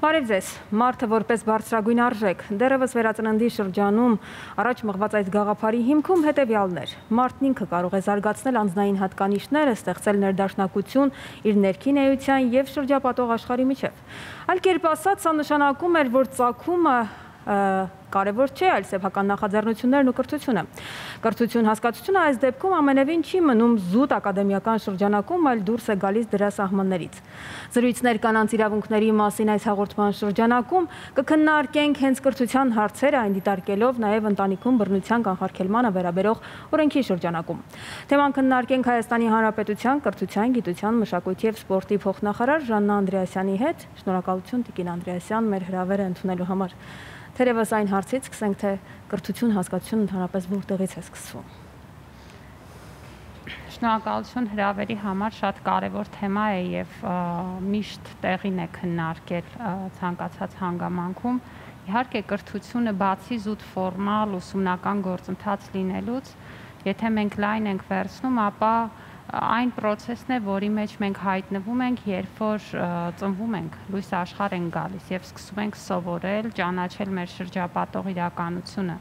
Բարև ձեզ, մարդը որպես բարձրագույն արժեք, դեռևս վերածննդի շրջանում առաջ մղված այդ գաղափարի հիմքում հետևյալներ։ Մարդն ինքը կարող է զարգացնել անձնային հատկանիշները, ստեղծել ներդաշնակություն իր ներքին էության և շրջապատող աշխարհի միջև։ Այլ կերպ ասած, սա նշանակում էր, որ ծագումը կարևոր չէ, այլ սեփական նախաձեռնություններն ու կրթությունը։ Կրթություն հասկացությունը այս դեպքում ամենևին չի մնում զուտ ակադեմիական շրջանակում, այլ դուրս է գալիս դրա սահմաններից։ Զրույցներ կանանց իրավունքների մասին այս հաղորդման շրջանակում կքննարկենք հենց կրթության հարցերը, այն դիտարկելով նաև ընտանիքում բռնության կանխարգելմանը վերաբերող օրենքի շրջանակում։ Թեման քննարկենք Հայաստանի Հանրապետության կրթության, գիտության, մշակույթի և սպորտի փոխնախարար Ժաննա Անդրեասյանի հետ։ Շնորհակալություն Տիկին Անդրեասյան մեր հրավերը ընդունելու համար։ Թերևս այն հարցից սկսենք, թե կրթություն հասկացությունը ընդհանրապես որտեղից է սկսվում։ Շնորհակալություն հրավերի համար, շատ կարևոր թեմա է եւ միշտ տեղին է քննարկել ցանկացած հանգամանքում։ Իհարկե կրթությունը բացի զուտ ֆորմալ ուսումնական գործընթաց լինելուց, եթե մենք լայն ենք վերցնում, ապա այն process-ն է, որի մեջ մենք հայտնվում ենք, երբ որ ծնվում ենք, լույս աշխարհ ենք գալիս եւ սկսում ենք սովորել, ճանաչել մեր շրջապատող իրականությունը։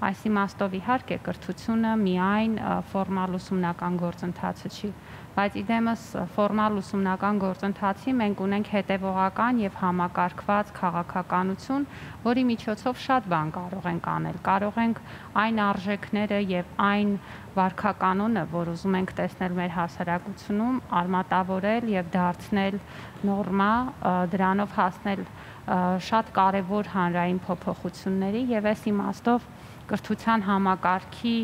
Այս իմաստով իհարկե կրթությունը միայն ֆորմալ ուսումնական գործընթացը չի, բայց իդեմս ֆորմալ ուսումնական գործընթացի մենք ունենք հետևողական եւ համակարգված քաղաքականություն, որի միջոցով շատ բան կարող ենք անել։ Կարող ենք այն արժեքները եւ այն վարքականոնը, որ ուզում ենք տեսնել մեր հասարակությունում, արմատավորել եւ դարձնել նորմա, դրանով հասնել շատ կարևոր հանրային փոփոխությունների եւ այս իմաստով կրթության համակարգի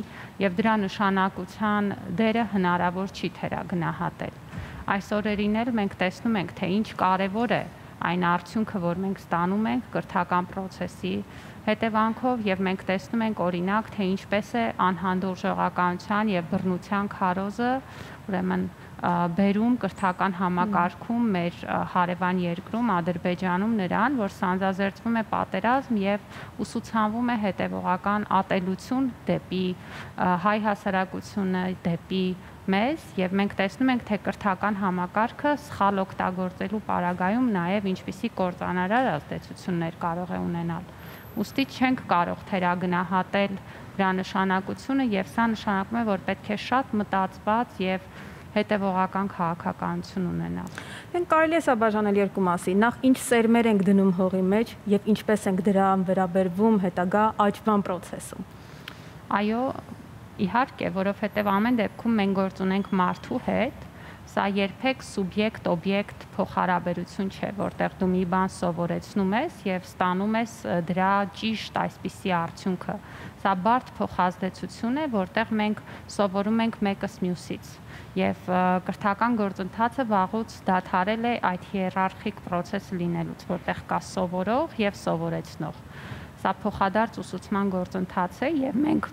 եւ դրա նշանակության դերը հնարավոր չի թերագնահատել։ Այս օրերին էլ մենք տեսնում ենք, թե ինչ կարևոր է այն արդյունքը, որ մենք ստանում ենք կրթական process-ի հետևանքով եւ մենք տեսնում ենք օրինակ, թե ինչպես է անհանդուրժողականության եւ բռնության քարոզը, ուրեմն բերում կրթական համակարգում մեր հարևան երկրում Ադրբեջանում նրան, որ սանձազերծվում է պատերազմ եւ ուսուցանվում է հետևողական ատելություն դեպի հայ հասարակությունը, դեպի մեզ եւ մենք տեսնում ենք, թե կրթական համակարգը սխալ օգտագործելու պարագայում նաեւ ինչպիսի կործանարար ազդեցություններ կարող է ունենալ։ Ուստի չենք կարող թերագնահատել դրա նշանակությունը եւ սա նշանակում է, որ պետք է շատ մտածված եւ հետևողական քաղաքականություն ունենալ։ Մենք կարելի է սա բաժանել երկու մասի։ Նախ ինչ սերմեր ենք դնում հողի մեջ եւ ինչպես ենք դրան վերաբերվում հետագա աճման process-ում։ Այո, իհարկե, որովհետեւ ամեն դեպքում մենք գործ ունենք մարդու հետ, սա երբեք սուբյեկտ-օբյեկտ փոխհարաբերություն չէ, որտեղ դու մի բան սովորեցնում ես եւ ստանում ես դրա ճիշտ այսպիսի արդյունքը։ Սա բարդ փոխազդեցություն է, որտեղ մենք սովորում ենք մեկս մյուսից եւ կրթական գործընթացը վաղուց դադարել է այդ հիերարխիկ process լինելուց, որտեղ կա սովորող եւ սովորեցնող։ Սա փոխադարձ ուսուցման գործընթաց է եւ մենք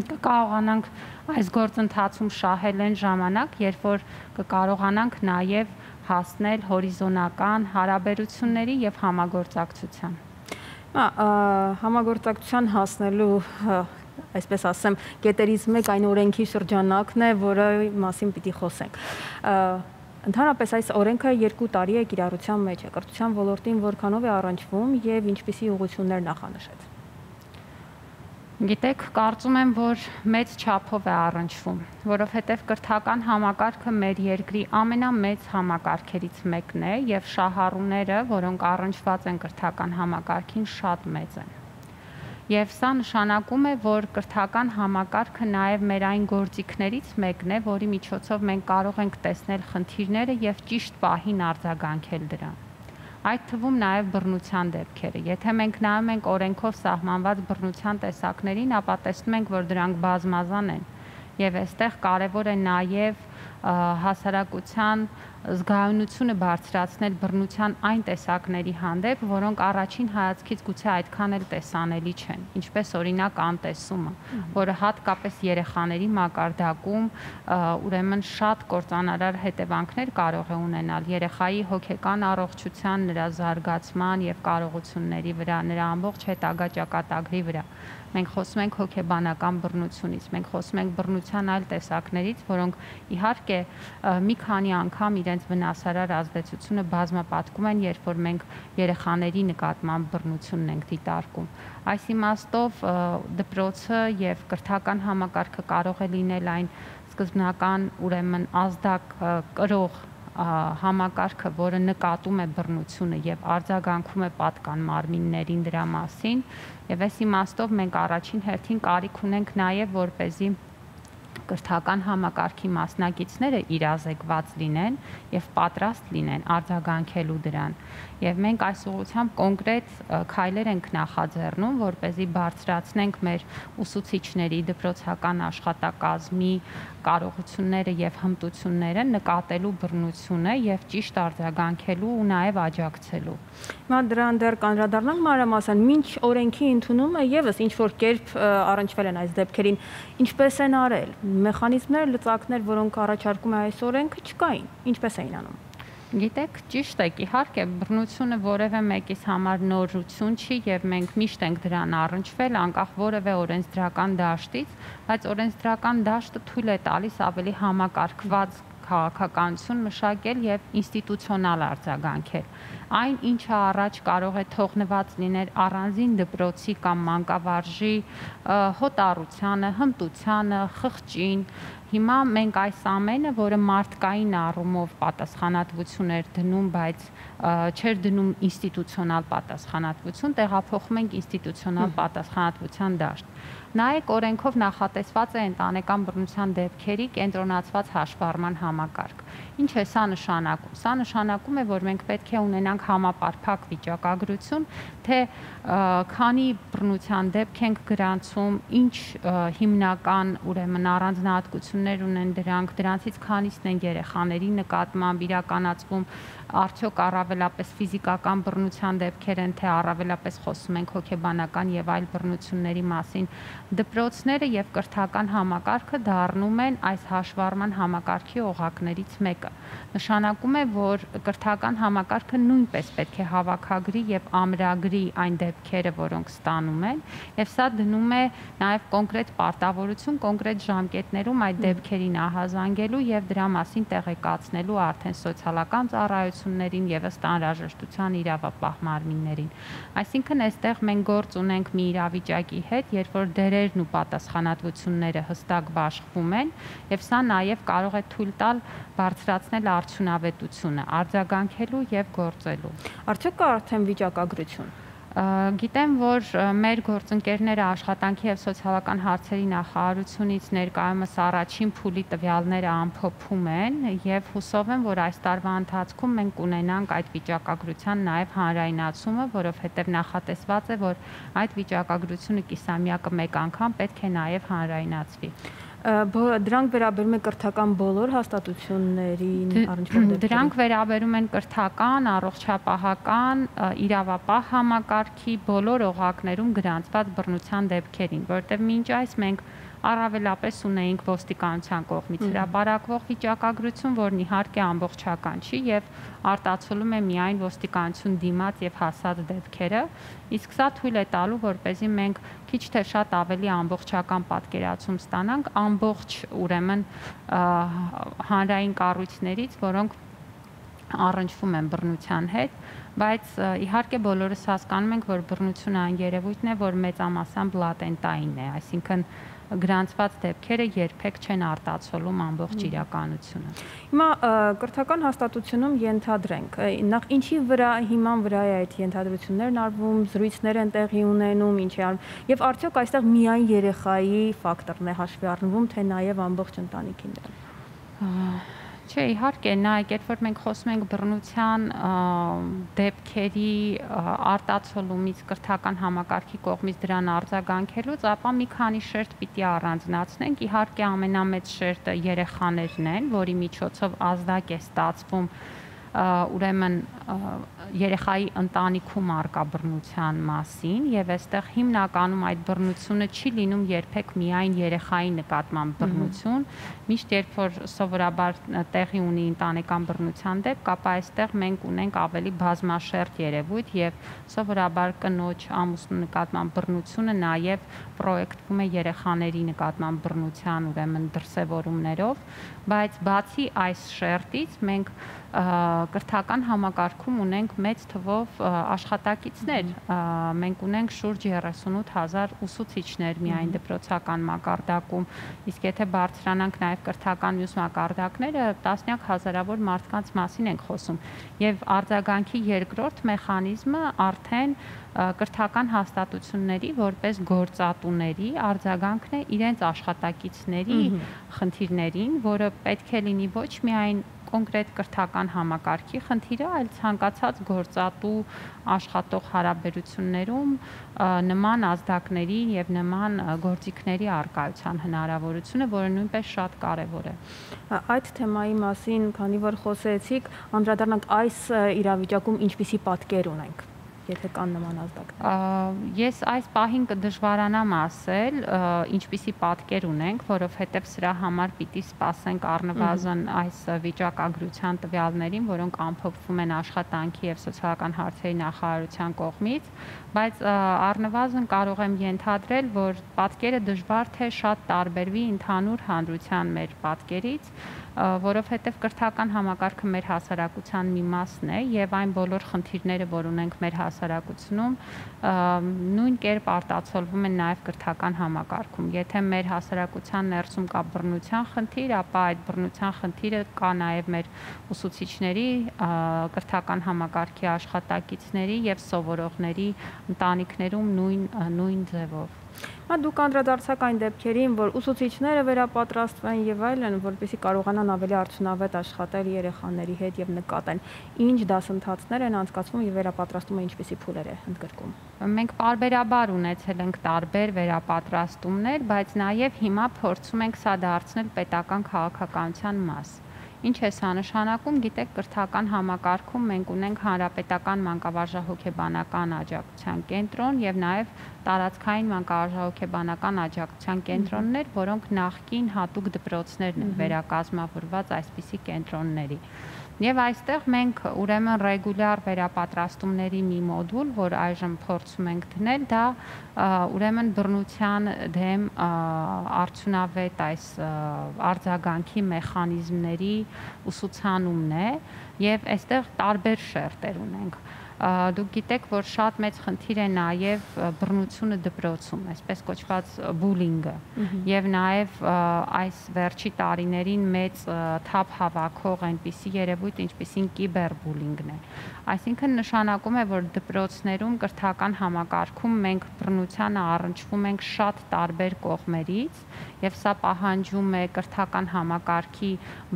կկարողանանք այս գործընթացում շահել այն ժամանակ, երբ որ կկարողանանք նաեւ հասնել հորիզոնական հարաբերությունների եւ համագործակցության։ Համագործակցության հասնելու այսպես ասեմ, կետերից մեկ այն օրենքի շրջանակն է, որի մասին պիտի խոսենք։ Ընդհանրապես այս օրենքը 2 տարի է կիրառության մեջ է, կրթության ոլորտին որքանով է առնչվում եւ ինչպիսի ուղղություններ նախանշեց։ Գիտեք, կարծում եմ, որ մեծ չափով է առնչվում, որովհետև կրթական համակարգը մեր երկրի ամենամեծ համակարգերից մեկն է եւ շահառուները, որոնք առնչված են կրթական համակարգին, շատ մեծ են։ Եվ սա նշանակում է, որ կրթական համակարգը նաև մեր այն գործիքներից մեկն է, որի միջոցով մենք կարող ենք տեսնել խնդիրները եւ ճիշտ պահին արձագանքել դրան։ Այդ թվում նաև բռնության դեպքերը։ Եթե մենք նայում ենք օրենքով սահմանված բռնության տեսակներին, ապա տեսնում ենք, որ դրանք բազմազան են։ Եվ այստեղ կարևոր է նաև հասարակության զգայունությունը բարձրացնել բռնության այն տեսակների հանդեպ, որոնք առաջին հայացքից գուցե այդքան էլ տեսանելի չեն, ինչպես օրինակ անտեսումը, որը հատկապես երեխաների մակարդակում ուրեմն շատ կործանարար հետևանքներ կարող է ունենալ երեխայի հոգեկան առողջության, նրա զարգացման եւ կարողությունների վրա, նրա ամբողջ հետագա ճակատագրի վրա։ Մենք խոսում ենք հոգեբանական բռնությունից, մենք խոսում ենք բռնության այլ տեսակներից, որոնք իհարկե մի քանի անգամ իրենց վնասարար ազդեցությունը բազմապատկում են, երբ որ մենք երեխաների նկատմամբ բռնությունն ենք դիտարկում։ Այս իմաստով դպրոցը եւ կրթական համակարգը կարող է լինել այն սկզբնական ուրեմն ազդակ կրող համակարգը, որը նկատում է բռնությունը եւ արձագանքում է պատկան մարմիններին դրա մասին, եւ այս իմաստով մենք առաջին հերթին կարիք ունենք նաեւ որպեսզի կրթական համակարգի մասնակիցները իրազեկված լինեն եւ պատրաստ լինեն արձագանքելու դրան։ Եվ մենք այս ուղղությամբ կոնկրետ քայլեր ենք նախաձեռնում, որպեսզի բարձրացնենք մեր ուսուցիչների դպրոցական աշխատակազմի կարողությունները եւ հմտությունները նկատելու բռնությունը եւ ճիշտ արձագանքելու ու նաեւ աջակցելու։ Հիմա դրան դեռ կանդրադառնանք մանրամասն, մինչ օրենքի ընդունումը եւս ինչ որ կերպ առնչվել են այս դեպքերին, ինչպես են արել, մեխանիզմներ, լծակներ, որոնք առաջարկում է այս օրենքը, չկային, ինչպես էին անում։ Գիտեք, ճիշտ եք, իհարկե բռնությունը որևէ մեկիս համար նորություն չի եւ մենք միշտ ենք դրան առնչվել անկախ որևէ օրենսդրական դաշտից, բայց օրենսդրական դաշտը թույլ է տալիս ավելի համակարգված քաղաքականություն մշակել եւ ինստիտուցիոնալ արձագանքել։ Այն, ինչը առաջ կարող է թողնված լինել առանձին դպրոցի կամ մանկավարժի հոտառությանը, հմտությանը, խղճին, հիմա մենք այս ամենը, որը մարդկային առումով պատասխանատվություն էր դնում, բայց չէր դնում ինստիտուցիոնալ պատասխանատվություն, տեղափոխում ենք ինստիտուցիոնալ պատասխանատվության դաշտ։ Նայեք, օրենքով նախատեսված է ընտանեկան բռնության դեպքերի կենտրոնացված հաշվառման համակարգ։ Ինչ է սա նշանակում։ Սա նշանակում է, որ մենք պետք է ունենանք համապարփակ վիճակագրություն, թե քանի բռնության դեպք ենք գրանցում, ինչ հիմնական ուրեմն առանձնահատկություններ ունեն դրանք, դրանցից քանիսն են երեխաների նկատմամբ իրականացվում, արդյոք առավելապես ֆիզիկական բռնության դեպքեր են, թե առավելապես խոսում ենք հոգեբանական եւ այլ բռնությունների մասին։ Դպրոցները եւ կրթական համակարգը դառնում են այս հաշվառման համակարգի օղակներից մեկը։ Նշանակում է, որ կրթական համակարգը նույնպես պետք է հավաքագրի եւ ամրագրի այն դեպքերը, որոնք ստանում են, եւ սա դնում է նաեւ կոնկրետ պարտավորություն, կոնկրետ ժամկետներում այդ դեպքերին ահազանգելու եւ դրա մասին տեղեկացնելու արդեն սոցիալական ծառայություններին եւ ըստ անհրաժեշտության իրավապահ մարմիններին։ Այսինքն այստեղ մենք գործ ունենք մի իրավիճակի հետ, երբ որ դերերն ու պատասխանատվությունները հստակ բաշխվում են եւ սա նաեւ կարող է թույլ տալ բարձրացնել արդյունավետությունը, արձագանքելու եւ գործելու։ Արդյոք կա արդեն վիճակագրություն։ Գիտեմ, որ մեր գործընկերները աշխատանքի եւ սոցիալական հարցերի նախարարությունից ներկայումս առաջին փուլի տվյալները ամփոփում են եւ հուսով եմ, որ այս տարվա ընթացքում մենք կունենանք այդ վիճակագրության նաեւ հանրայնացումը, որովհետեւ նախատեսված է, որ այդ վիճակագրությունը կիսամյակը մեկ անգամ պետք է նաեւ հանրայնացվի։ Դրանք վերաբերում են կրթական բոլոր հաստատություններին, առնչվող դեպքերին։ Դրանք վերաբերում են կրթական, առողջապահական, իրավապահ համակարգի բոլոր օղակներում գրանցված բռնության դեպքերին, որտեղ մինչ այս մենք առավելապես ունեինք ոստիկանության կողմից հրապարակվող վիճակագրություն, որն իհարկե ամբողջական չի եւ արտացոլում է միայն ոստիկանություն դիմաց եւ հասած դեպքերը, իսկ սա թույլ է տալու, որպեսզի մենք քիչ թե շատ ավելի ամբողջական պատկերացում ստանանք ամբողջ ուրեմն հանրային կառույցներից, որոնք առնչվում են բռնության հետ, բայց իհարկե բոլորս հասկանում ենք, որ բռնությունը այն երևույթն է, որ մեծամասամբ լատենտային է, այսինքն գրանցված դեպքերը երբեք չեն արտացոլում ամբողջ իրականությունը։ Հիմա կրթական հաստատությունում ենթադրենք, նախ ինչի վրա հիման վրա է այդ ենթադրություններն արվում, զրույցներ են տեղի ունենում, ինչ է արվում, եւ արդյոք այստեղ միայն երեխայի ֆակտորն է հաշվի առնվում, թե նաեւ ամբողջ ընտանիքին դրան։ Չէ, իհարկե, նայեք, երբ որ մենք խոսում ենք բռնության դեպքերի արտացոլումից կրթական համակարգի կողմից դրան արձագանքելուց, ապա մի քանի շերտ պիտի առանձնացնենք։ Իհարկե, ամենամեծ շերտը երեխաներն են, որի միջոցով ազդակ է ստացվում ուրեմն երեխայի ընտանիքում առկա բռնության մասին եւ այստեղ հիմնականում այդ բռնությունը չի լինում երբեք միայն երեխայի նկատմամբ բռնություն, միշտ երբ որ սովորաբար տեղի ունի ընտանեկան բռնության դեպք, ապա այստեղ մենք ունենք ավելի բազմաշերտ երևույթ եւ սովորաբար կնոջ ամուսնու նկատմամբ բռնությունը նաեւ պրոյեկտվում է երեխաների նկատմամբ բռնության ուրեմն դրսևորումներով, բայց բացի այս շերտից մենք կրթական համակարգում ունենք մեծ թվով աշխատակիցներ, մենք ունենք շուրջ 38,000 ուսուցիչներ միայն դպրոցական մակարդակում, իսկ եթե բարձրանանք նաև կրթական մյուս մակարդակները, տասնյակ հազարավոր մարդկանց մասին ենք խոսում, եւ արձագանքի երկրորդ մեխանիզմը արդեն կրթական հաստատությունների որպես գործատուների արձագանքն է իրենց աշխատակիցների խնդիրներին, որը պետք է լինի ոչ միայն կոնկրետ կրթական համակարգի խնդիրը, այլ ցանկացած գործատու աշխատող հարաբերություններում նման ազդակների եւ նման գործիքների արկայության հնարավորությունը, որը նույնպես շատ կարեւոր է։ Այդ թեմայի մասին, քանի որ խոսեցիք, անդրադառնանք այս իրավիճակում ինչպիսի պատկեր ունենք, եթե կան նման ազդակներ։ Ես այս պահին կդժվարանամ ասել, ինչպիսի պատկեր ունենք, որովհետև սրա համար պիտի սպասենք առնվազն այս վիճակագրության տվյալներին, որոնք ամփոփվում են աշխատանքի եւ սոցիալական հարցերի նախարարության կողմից, բայց առնվազն կարող եմ ենթադրել, որ պատկերը դժվար թե շատ տարբերվի ընդհանուր հանրության մեր պատկերից, որովհետև կրթական համակարգը մեր հասարակության մի մասն է եւ այն բոլոր խնդիրները, որ ունենք մեր հասարակությունում, նույն կերպ արտացոլվում են նաեւ կրթական համակարգում։ Եթե մեր հասարակության ներսում կա բռնության խնդիր, ապա այդ բռնության խնդիրը կա նաեւ մեր ուսուցիչների, կրթական համակարգի աշխատակիցների եւ սովորողների ընտանիքներում նույն ձևով։ Դուք անդրադարձաք այն դեպքերին, որ ուսուցիչները վերապատրաստվեն եւ այլն, որպեսզի կարողանան ավելի արդյունավետ աշխատել երեխաների հետ եւ նկատեն ինչ դասընթացներ են անցկացվում եւ վերապատրաստումը ինչպիսի փուլեր է ընդգրկում։ Մենք պարբերաբար ունեցել ենք տարբեր վերապատրաստումներ, բայց նաեւ հիմա փորձում ենք սա դարձնել պետական քաղաքականության մաս։ Ինչ է սա նշանակում, գիտեք, կրթական համակարգում մենք ունենք հանրապետական մանկավարժահոգեբանական աջակցության կենտրոն եւ նաեւ տարածքային մանկավարժահոգեբանական աջակցության կենտրոններ, որոնք նախկին հատուկ դպրոցներն են վերակազմավորված այսպիսի կենտրոնների։ Եվ այստեղ մենք ուրեմն ռեգուլյար վերապատրաստումների մի մոդուլ, որ այժմ փորձում ենք դնել, դա ուրեմն բռնության դեմ արդյունավետ այս արձագանքի մեխանիզմների ուսուցանումն է, եւ այստեղ տարբեր շերտեր ունենք։ Դուք գիտեք, որ շատ մեծ խնդիր է նաև բռնությունը դպրոցում, այսպես կոչված բուլինգը, եւ նաև այս վերջի տարիներին մեծ թափ հավաքող այնպիսի երևույթ, ինչպիսին կիբերբուլինգն է։ Այսինքն նշանակում է, որ դպրոցներում կրթական համակարգում մենք բռնությանը առնչվում ենք շատ տարբեր կողմերից, եւ սա պահանջում է կրթական համակարգի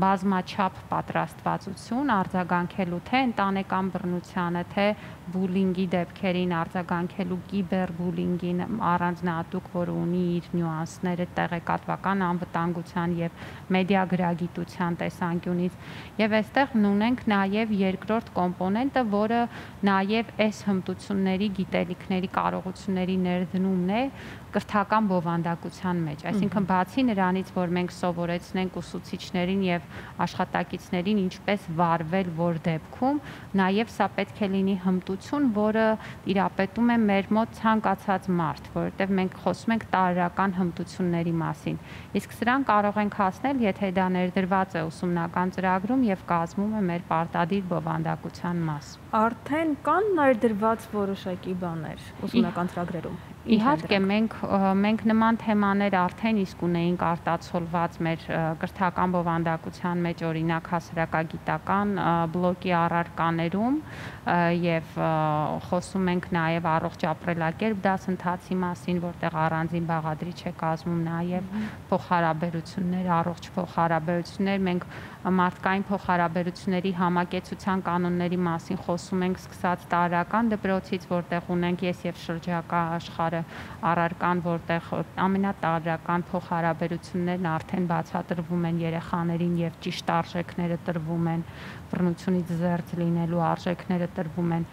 բազմաչափ պատրաստվածություն արձագանքելու թե ընտանեկան բռնությանը, թե բուլինգի դեպքերին արձագանքելու կիբերբուլինգին առանձնահատուկ, որը ունի իր նյուանսները տեղեկատվական անվտանգության եւ մեդիա գրագիտության տեսանկյունից, եւ այստեղ ունենք նաեւ երկրորդ կոմպոնենտը, որը նաեւ այս հմտությունների, գիտելիքների, կարողությունների ներդնումն է կրթական բովանդակության մեջ, այսինքն բացի նրանից, որ մենք սովորեցնենք ուսուցիչներին եւ աշխատակիցներին ինչպես վարվել որ դեպքում, նաեւ սա պետք է լինի հմտություն, որը տիրապետում է մեր մոտ ցանկացած մարդ, որովհետեւ մենք խոսում ենք տարրական հմտությունների մասին։ Իսկ սրան կարող ենք հասնել, եթե դա ներդրված է ուսումնական ծրագրում եւ կազմում է մեր պարտադիր բովանդակության մաս։ Արդեն կան ներդրված որոշակի բաներ ուսումնական ծրագրերում։ Իհարկե, մենք նման թեմաներ արդեն իսկ ունեինք արտացոլված մեր կրթական բովանդակության մեջ, օրինակ հասարակագիտական բլոկի առարկաներում եւ խոսում ենք նաեւ առողջ ապրելակերպ դասընթացի մասին, որտեղ առանձին բաղադրիչ է կազմում նաեւ փոխհարաբերություններ, առողջ փոխհարաբերություններ, մենք մարդկային փոխհարաբերությունների համակեցության կանոնների մասին խոսում ենք սկսած տարրական դպրոցից, որտեղ ունենք ես եւ շրջակա աշխարհը առարկան, որտեղ ամենատարրական փոխհարաբերություններն արդեն բացատրվում են երեխաներին եւ ճիշտ արժեքները տրվում են, բռնությունից զերծ լինելու արժեքները տրվում են։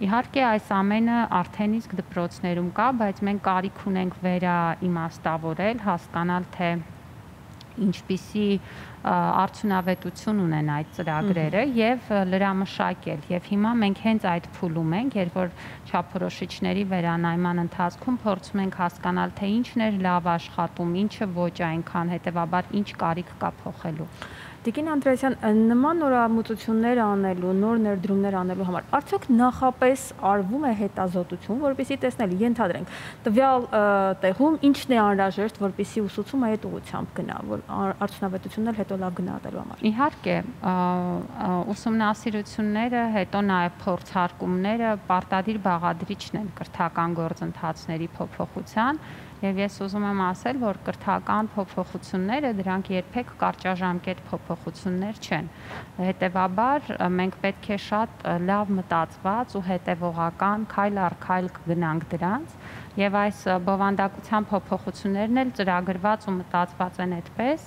Իհարկե այս ամենը արդեն իսկ դպրոցներում կա, բայց մենք կարիք ունենք վերաիմաստավորել, հասկանալ թե ինչպիսի արդյունավետություն ունեն այդ ծրագրերը եւ լրամշակել եւ հիմա մենք հենց այդ փուլում ենք, երբ որ չափորոշիչների վերանայման ընթացքում փորձում ենք հասկանալ թե ինչն էր լավ աշխատում, ինչը ոչ այնքան, հետեւաբար ինչ կարիք կա փոխելու։ Տիկին Անդրեասյան, նման նորամուծություններ անելու, նոր ներդրումներ անելու համար արդյոք նախապես արվում է հետազոտություն, որպեսզի տեսնել, ենթադրենք, տվյալ տեղում ինչն է անհրաժեշտ, որպեսզի ուսուցումը այդ ուղղությամբ գնա, որ արդյունավետությունն էլ հետո լավ գնահատելու համար։ Իհարկե, ուսումնասիրությունները, հետո նաև փորձարկումները պարտադիր բաղադրիչն են կրթական գործընթացների փոփոխության Եվ ես ուզում եմ ասել, որ կրթական փոփոխությունները դրանք երբեք կարճաժամկետ փոփոխություններ չեն։ Հետևաբար մենք պետք է շատ լավ մտածված ու հետևողական քայլ առ քայլ գնանք դրանց, եւ այս բովանդակության փոփոխություններն էլ ծրագրված ու մտածված են այդպես,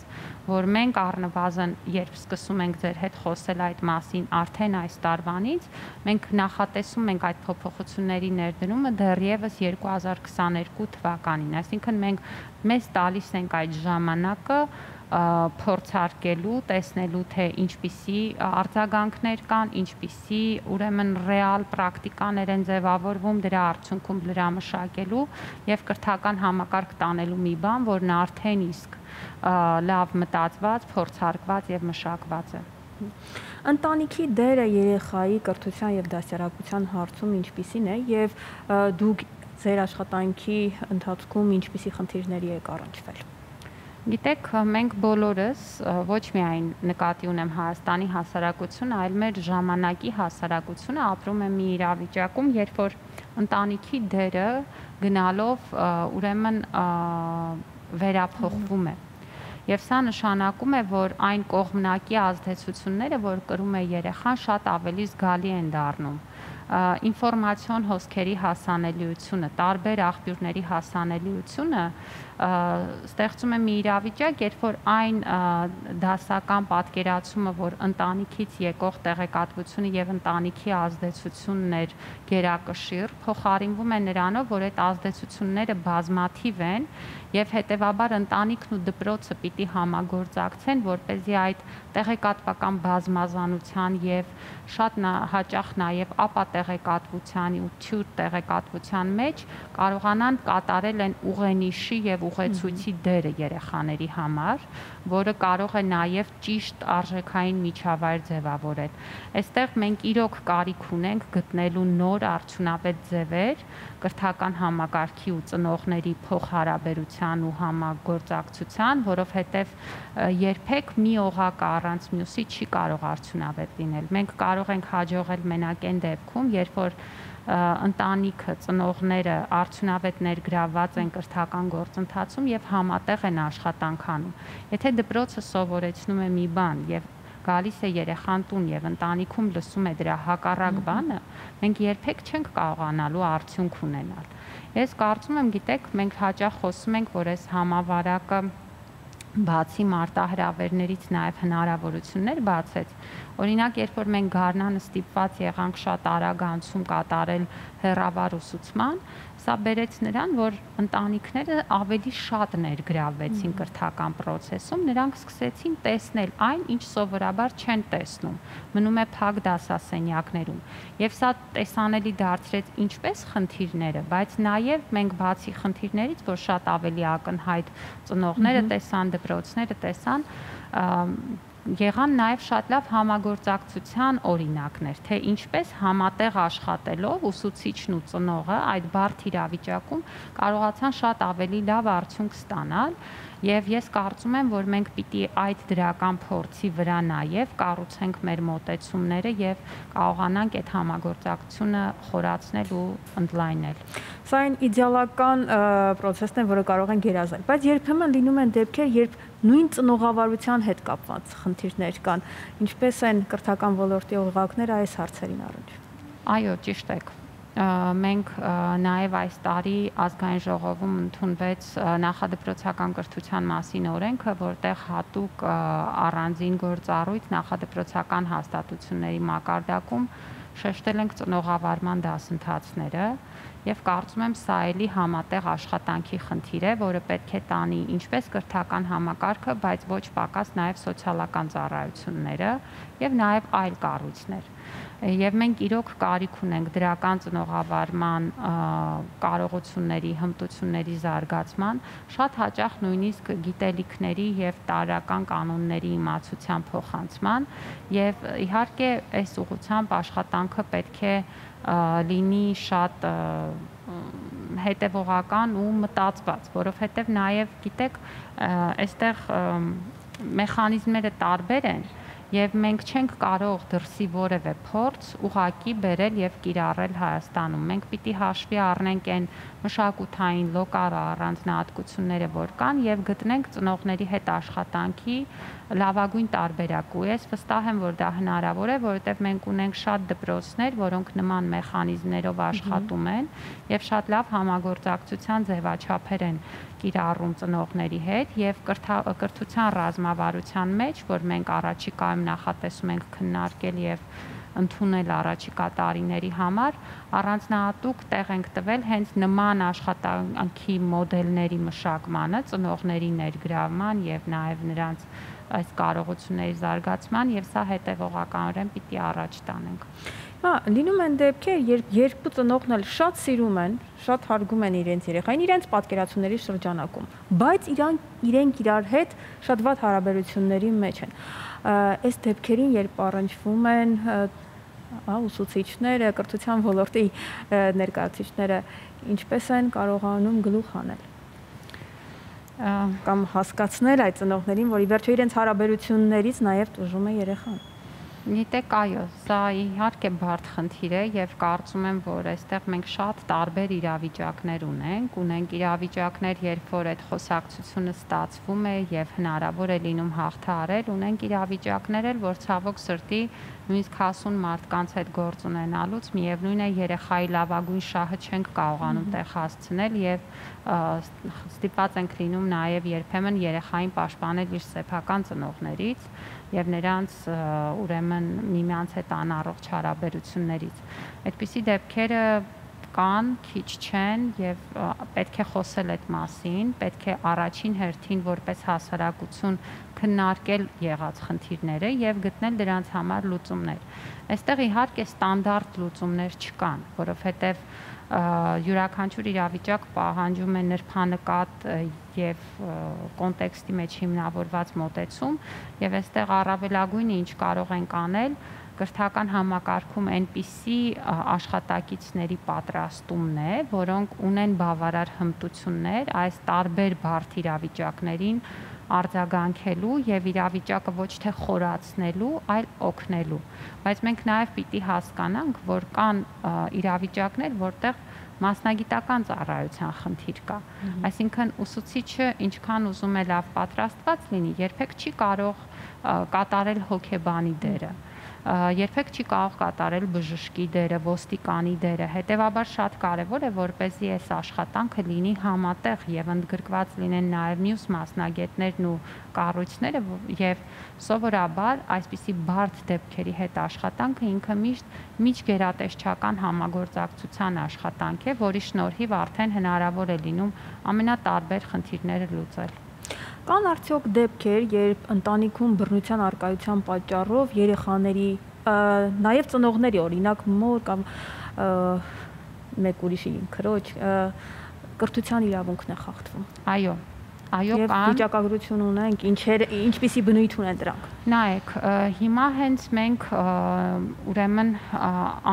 որ մենք առնվազն երբ սկսում ենք ձեր հետ խոսել այդ մասին արդեն այս տարվանից, մենք նախատեսում ենք այդ փոփոխությունների ներդրումը դեռևս 2022 թվականին, այսինքն մենք մեզ տալիս ենք այդ ժամանակը փորձարկելու, տեսնելու թե ինչպիսի արձագանքներ կան, ինչպիսի ուրեմն ռեալ պրակտիկաներ են ձևավորվում դրա արդյունքում լրամշակելու եւ կրթական համակարգ տանելու մի բան, որն արդեն իսկ լավ մտածված, փորձարկված եւ մշակված է։ Ընտանիքի դերը երեխայի կրթության եւ դաստիարակության հարցում ինչպիսին է եւ դուք ձեր աշխատանքի ընթացքում ինչպիսի խնդիրների եք առնչվել։ Գիտեք, մենք բոլորս ոչ միայն նկատի ունեմ Հայաստանի հասարակությունը, այլ մեր ժամանակի հասարակությունը ապրում է մի իրավիճակում, երբ որ ընտանիքի դերը գնալով ուրեմն վերափոխվում է։ Եվ սա նշանակում է, որ այն կողմնակի ազդեցությունները, որ կրում է երեխան, շատ ավելի զգալի են դառնում։ Ինֆորմացիոն հոսքերի հասանելիությունը, տարբեր աղբյուրների հասանելիությունը ստեղծում է մի իրավիճակ, երբ որ այն դասական պատկերացումը, որ ընտանիքից եկող տեղեկատվությունը եւ ընտանիքի ազդեցությունն էր գերակշիռ, փոխարինվում է նրանով, որ այդ ազդեցությունները բազմաթիվ են եւ հետեւաբար ընտանիքն ու դպրոցը պիտի համագործակցեն, որպեսզի այդ տեղեկատվական բազմազանության եւ շատ հաճախ նաեւ ապատեղեկատվության ու թյուր տեղեկատվության մեջ կարողանան կատարել են ուղենիշի եւ ուղեցույցի դերը երեխաների համար, որը կարող է նաեւ ճիշտ արժեքային միջավայր ձևավորել։ Այստեղ մենք իրոք կարիք ունենք գտնելու նոր արդյունավետ ձևեր կրթական համակարգի ու ծնողների փոխհարաբերության ու համագործակցության, որովհետեւ երբեք մի օղակ առանց մյուսի չի կարող արդյունավետ լինել։ Մենք կարող ենք հաջողել մենակ այն դեպքում, երբ որ ընտանիքը, ծնողները արդյունավետ ներգրավված են կրթական գործընթացում եւ համատեղ են աշխատանք անում։ Եթե դպրոցը սովորեցնում է մի բան եւ գալիս է երեխան տուն եւ ընտանիքում լսում է դրա հակառակ բանը, մենք երբեք չենք կարողանալու արդյունք ունենալ։ Ես կարծում եմ, գիտեք, մենք հաճախ խոսում ենք, որ այս համավարակը բացի մարտահրավերներից նաև հնարավորություններ բացեց։ Օրինակ, երբ որ մենք գարնանը ստիպված եղանք շատ արագ անցում կատարել հեռավար ուսուցման, սա բերեց նրան, որ ընտանիքները ավելի շատ ներգրավվեցին կրթական process-ում, նրանք սկսեցին տեսնել այն, ինչ սովորաբար չեն տեսնում, մնում է փակ դասասենյակներում։ Եվ սա տեսանելի դարձրեց ինչպես խնդիրները, բայց նաև մենք բացի խնդիրներից, որ շատ ավելի ակնհայտ ծնողները տեսան, դպրոցները տեսան, եղան նաև շատ լավ համագործակցության օրինակներ, թե ինչպես համատեղ աշխատելով ուսուցիչն ու ծնողը այդ բարդ իրավիճակում կարողացան շատ ավելի լավ արդյունք ստանալ եւ ես կարծում եմ, որ մենք պիտի այդ դրական փորձի վրա նաև կառուցենք մեր մոտեցումները եւ կարողանանք այդ համագործակցությունը խորացնել ու ընդլայնել։ Սա այն իդեալական process-ն է, որը կարող են գերազանցել, բայց երբեմն լինում են դեպքեր, երբ նույն ծնողավարության հետ կապված խնդիրներ կան։ Ինչպես են կրթական ոլորտի օղակները այս հարցերին առնչվում։ Այո, ճիշտ եք։ Մենք նաև այս տարի ազգային ժողովում ընդունվեց նախադպրոցական կրթության մասին օրենքը, որտեղ հատուկ առանձին գործառույթ նախադպրոցական հաստատությունների մակարդակում շեշտել ենք ծնողավարման դասընթացները եւ կարծում եմ սա էլի համատեղ աշխատանքի խնդիր է, որը պետք է տանի ինչպես կրթական համակարգը, բայց ոչ պակաս նաև սոցիալական ծառայությունները եւ նաև այլ կառույցներ։ Եվ մենք իրոք կարիք ունենք դրական ծնողավարման կարողությունների, հմտությունների զարգացման, շատ հաճախ նույնիսկ գիտելիքների եւ տարրական կանոնների իմացության փոխանցման եւ իհարկե այս ուղղությամբ աշխատանքը պետք է լինի շատ հետևողական ու մտածված, որովհետեւ նաեւ գիտեք, այստեղ մեխանիզմները տարբեր են եւ մենք չենք կարող դրսի որևէ փորձ ուղակի բերել եւ կիրառել Հայաստանում։ Մենք պիտի հաշվի առնենք այն մշակութային լոկալ առանձնահատկությունները, որ կան եւ գտնենք ծնողների հետ աշխատանքի լավագույն տարբերակ։ Ու ես վստահ եմ, որ դա հնարավոր է, որովհետեւ մենք ունենք շատ դպրոցներ, որոնք նման մեխանիզմներով աշխատում են եւ շատ լավ համագործակցության ձևաչափեր են կիրառում ծնողների հետ եւ կրթության ռազմավարության մեջ, որ մենք առաջիկայում նախատեսում ենք քննարկել եւ ընդունել առաջիկա տարիների համար, առանձնահատուկ տեղ ենք տվել հենց նման աշխատանքի մոդելների մշակմանը, ծնողների ներգրավման եւ նաեւ նրանց այս կարողությունների զարգացման եւ սա հետեւողականորեն պիտի առաջ տանենք։ Լինում են դեպքեր, երբ երկու ծնողն էլ շատ սիրում են, շատ հարգում են իրենց երեխային, իրենց պատկերացումների շրջանակում, բայց իրենք իրար հետ շատ վատ հարաբերությունների մեջ են։ Այս դեպքերին, երբ առնչվում են ուսուցիչները, կրթության ոլորտի ներկայացուցիչները, ինչպես են կարողանում գլուխ հանել կամ հասկացնել այդ ծնողներին, որ ի վերջո իրենց հարաբերություններից նաև տուժում է երեխան։ Գիտեք, այո, սա իհարկե բարդ խնդիր է եւ կարծում եմ, որ այստեղ մենք շատ տարբեր իրավիճակներ ունենք իրավիճակներ, երբ որ այդ խոսակցությունը ստացվում է եւ հնարավոր է լինում հաղթահարել, ունենք իրավիճակներ էլ, որ ցավոք սրտի նույնիսկ հասուն մարդկանց հետ գործ ունենալուց միևնույն է երեխայի լավագույն շահը չենք կարողանում տեղ հասցնել եւ ստիպված ենք լինում նաեւ երբեմն երեխային պաշտպանել իր սեփական ծնողներից եւ նրանց ուրեմն միմյանց հետ անառողջ հարաբերություններից։ Այդպիսի դեպքերը կան, քիչ չեն եւ պետք է խոսել այդ մասին, պետք է առաջին հերթին որպես հասարակություն քննարկել եղած խնդիրները եւ գտնել դրանց համար լուծումներ։ Այստեղ իհարկե ստանդարտ լուծումներ չկան, որովհետեւ յուրաքանչյուր իրավիճակ պահանջում է նրբանկատ եւ կոնտեքստի մեջ հիմնավորված մոտեցում եւ այստեղ առավելագույնը ինչ կարող ենք անել կրթական համակարգում այնպիսի աշխատակիցների պատրաստումն է, որոնք ունեն բավարար հմտություններ այս տարբեր բարդ իրավիճակներին արձագանքելու եւ իրավիճակը ոչ թե խորացնելու, այլ օգնելու։ Բայց մենք նաեւ պիտի հասկանանք, որ կան իրավիճակներ, որտեղ մասնագիտական ծառայության խնդիր կա։ Այսինքն ուսուցիչը ինչքան ուզում է լավ պատրաստված լինի, երբեք չի կարող կատարել հոգեբանի դերը։ Երբեք չի կարող կատարել բժշկի դերը, ոստիկանի դերը։ Հետևաբար շատ կարևոր է, որպեսզի այս աշխատանքը լինի համատեղ եւ ընդգրկված լինեն նաեւ մյուս մասնագետներն ու կառույցները եւ սովորաբար այսպիսի բարդ դեպքերի հետ աշխատանքը ինքը միշտ միջգերատեսչական համագործակցության աշխատանք է, որի շնորհիվ արդեն հնարավոր է լինում ամենատարբեր խնդիրները լուծել։ Կան արդյոք դեպքեր, երբ ընտանիքում բռնության առկայության պատճառով երեխաների, նաև ծնողների, օրինակ մոր կամ մեկ ուրիշի քրոջ կրթության իրավունքն է խախտվում։ Այո, եւ վիճակագրություն ունենք, ինչպիսի բնույթ ունեն դրանք։ Նայեք, հիմա հենց մենք ուրեմն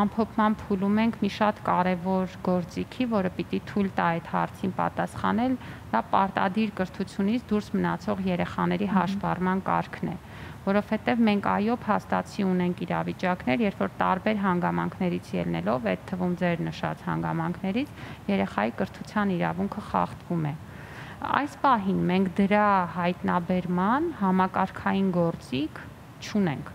ամփոփման փուլում ենք մի շատ կարևոր գործիքի, որը պիտի թույլ տա այդ հարցին պատասխանել, դա պարտադիր կրթությունից դուրս մնացող երեխաների հաշվառման կարգն է, որովհետև մենք այո փաստացի ունենք իրավիճակներ, երբ որ տարբեր հանգամանքներից ելնելով, այդ թվում ձեր նշած հանգամանքներից երեխայի կրթության իրավունքը խախտվում է։ այս պահին մենք դրա հայտնաբերման համակարգային գործիք չունենք,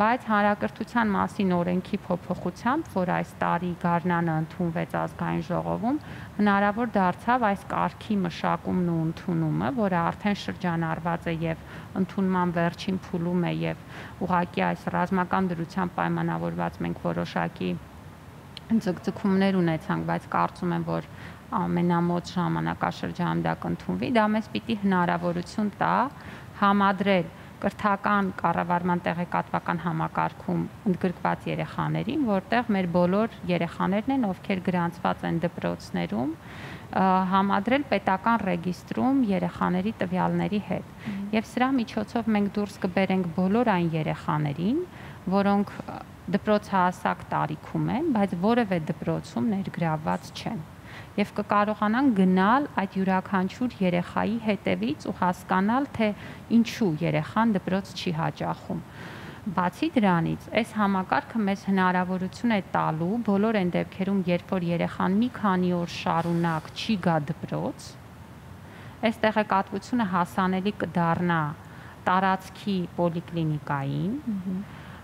բայց հանրակրթության մասին օրենքի փոփոխությամբ, որ այս տարի գարնանը ընդունվեց ազգային ժողովում, հնարավոր դարձավ այս կարգի մշակումն ու ընդունումը, որը արդեն շրջանառված է եւ ընդունման վերջին փուլում է եւ ուղղակի այս ռազմական դրությամբ պայմանավորված մենք որոշակի ձգձգումներ ունեցանք, բայց կարծում եմ, որ ամենամոտ ժամանակաշրջանում դա կընդունվի, դա մեզ պիտի հնարավորություն տա համադրել կրթական կառավարման տեղեկատվական համակարգում ընդգրկված երեխաներին, որտեղ մեր բոլոր երեխաներն են, ովքեր գրանցված են դպրոցներում, համադրել պետական ռեգիստրում երեխաների տվյալների հետ։ Եվ սրա միջոցով մենք դուրս կբերենք բոլոր այն երեխաներին, որոնք դպրոցահասակ տարիքում են, բայց որևէ դպրոցում ներգրավված չեն։ Եվ կկարողանանք գնալ այդ յուրաքանչյուր երեխայի հետևից ու հասկանալ, թե ինչու երեխան դպրոց չի հաճախում։ Բացի դրանից, այս համակարգը մեզ հնարավորություն է տալու բոլոր այն դեպքերում, երբ որ երեխան մի քանի օր շարունակ չի գա դպրոց, այս տեղեկատվությունը հասանելի կդառնա տարածքի պոլիկլինիկային,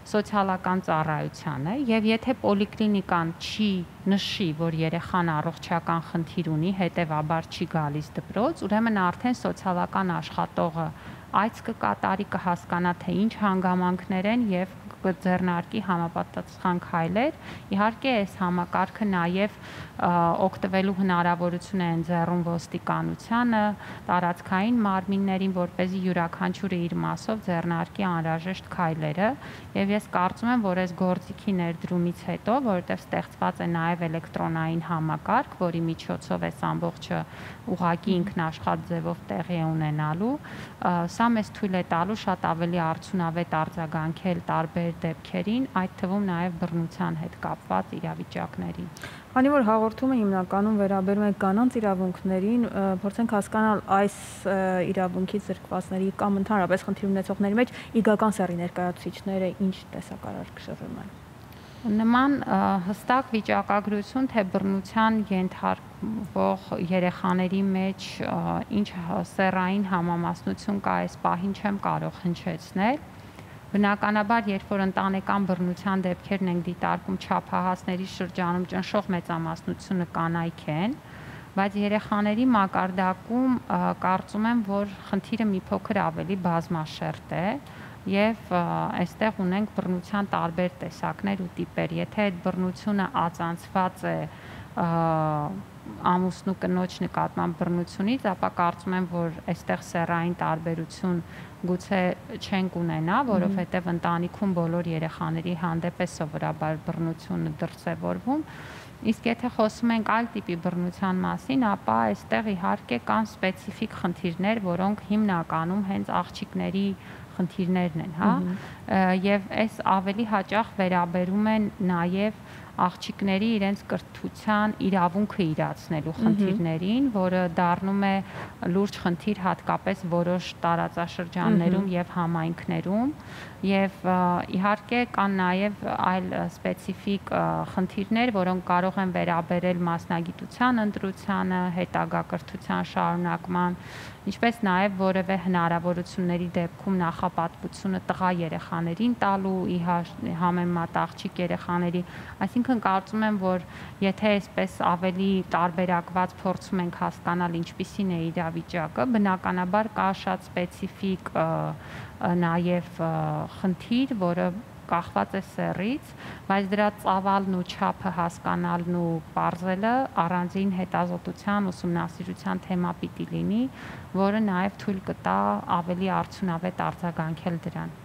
սոցիալական ծառայությանը, եւ եթե պոլիկլինիկան չի նշի, որ երեխան առողջական խնդիր ունի, հետեւաբար չի գալիս դպրոց, ուրեմն արդեն սոցիալական աշխատողը այց կկատարի, կհասկանա, թե ինչ հանգամանքներ են եւ կձեռնարկի համապատասխան քայլեր։ Իհարկե, այս համակարգը նաև օգտվելու հնարավորություն է ընձեռում ոստիկանությանը, տարածքային մարմիններին, որպեսզի յուրաքանչյուրը իր մասով ձեռնարկի անհրաժեշտ քայլերը, եւ ես կարծում եմ, որ այս գործիքի ներդրումից հետո, որովհետեւ ստեղծված է նաև էլեկտրոնային համակարգ, որի միջոցով այս ամբողջը ուղղակի ինքնաշխատ ձևով տեղի է ունենալու, սա մեզ թույլ է տալու շատ ավելի արդյունավետ արձագանքել տարբեր դեպքերին, այդ թվում նաև բռնության հետ կապված իրավիճակներին։ Քանի որ հաղորդումը հիմնականում վերաբերում է կանանց իրավունքներին, փորձենք հասկանալ այս իրավունքից զրկվածների կամ ընդհանրապես խնդիր ունեցողների մեջ իգական սեռի ներկայացուցիչները ինչ տեսակարար կշռում են։ Նման հստակ վիճակագրություն, թե բռնության ենթարկվող երեխաների մեջ ինչ սեռային համամասնություն կա, այս պահին չեմ կարող հնչեցնել։ Բնականաբար, երբ որ ընտանեկան բռնության դեպքերն ենք դիտարկում չափահասների շրջանում, ճնշող մեծամասնությունը կանայք են, բայց երեխաների մակարդակում կարծում եմ, որ խնդիրը մի փոքր ավելի բազմաշերտ է եւ այստեղ ունենք բռնության տարբեր տեսակներ ու տիպեր։ Եթե այդ բռնությունը ածանցված է ամուսնու կնոջ նկատմամբ բռնությունից, ապա կարծում եմ, որ այստեղ սեռային տարբերություն գուցե չենք ունենա, որովհետև ընտանիքում բոլոր երեխաների հանդեպ է սովորաբար բռնությունը դրսևորվում։ Իսկ եթե խոսում ենք այլ տիպի բռնության մասին, ապա այստեղ իհարկե կան սպეციფიկ խնդիրներ, որոնք հիմնականում հենց աղջիկների խնդիրներն են, հա, եւ այս ավելի հաճախ վերաբերում են նաեւ աղջիկների իրենց կրթության իրավունքը իրացնելու խնդիրներին, որը դառնում է լուրջ խնդիր հատկապես որոշ տարածաշրջաններում եւ համայնքներում, եւ իհարկե կան նաեւ այլ սպეციფიկ խնդիրներ, որոնք կարող են վերաբերել մասնագիտության ընտրությանը, հետագա կրթության շարունակման, ինչպես նաեւ որևէ հնարավորությունների դեպքում նախապատվությունը տղա երեխաներին տալու համեմատ աղջիկ երեխաների, այսինքն կարծում եմ, որ եթե այսպես ավելի տարբերակված փորձում ենք հասկանալ ինչպիսին է իրավիճակը, բնականաբար կա շատ սպეციფიկ նաև խնդիր, որը կախված է սեռից, բայց դրա ծավալն ու չափը հասկանալն ու պարզելը առանձին հետազոտության ուսումնասիրության թեմա պիտի լինի, որը նաև թույլ կտա ավելի արդյունավետ արձագանքել դրան։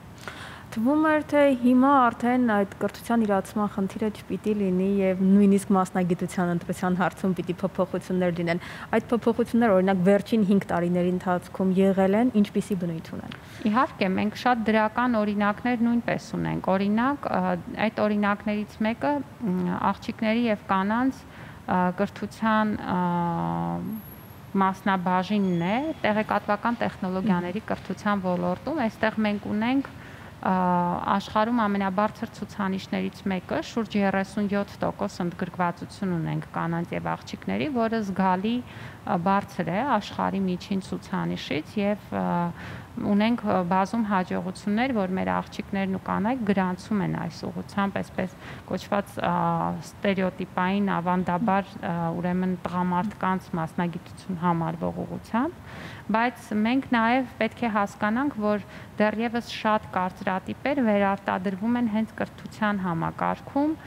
Թվում էր, թե հիմա արդեն այդ կրթության իրացման խնդիրը չպիտի լինի եւ նույնիսկ մասնագիտության ընտրության հարցում պիտի փոփոխություններ լինեն։ Այդ փոփոխությունները օրինակ վերջին 5 տարիների ընթացքում եղել են, ինչպիսի բնույթ ունեն։ Իհարկե, մենք շատ դրական օրինակներ նույնպես ունենք։ Օրինակ, այդ օրինակներից մեկը աղջիկների եւ կանանց կրթության մասնաբաժինն է տեղեկատվական տեխնոլոգիաների կրթության ոլորտում։ Այստեղ մենք ունենք աշխարհում ամենաբարձր ցուցանիշներից մեկը, շուրջ 37% ընդգրկվածություն ունենք կանանց եւ աղջիկների, որը զգալի բարձր է աշխարհի միջին ցուցանիշից եւ ունենք բազում հաջողություններ, որ մեր աղջիկներն ու կանայք գրանցում են այս ուղղությամբ, այսպես կոչված ստերեոտիպային ավանդաբար ուրեմն տղամարդկանց մասնագիտություն համարվող ուղղությամբ, բայց մենք նաև պետք է հասկանանք, որ դեռևս շատ կարծրատիպեր վերարտադրվում են հենց կրթության համակարգում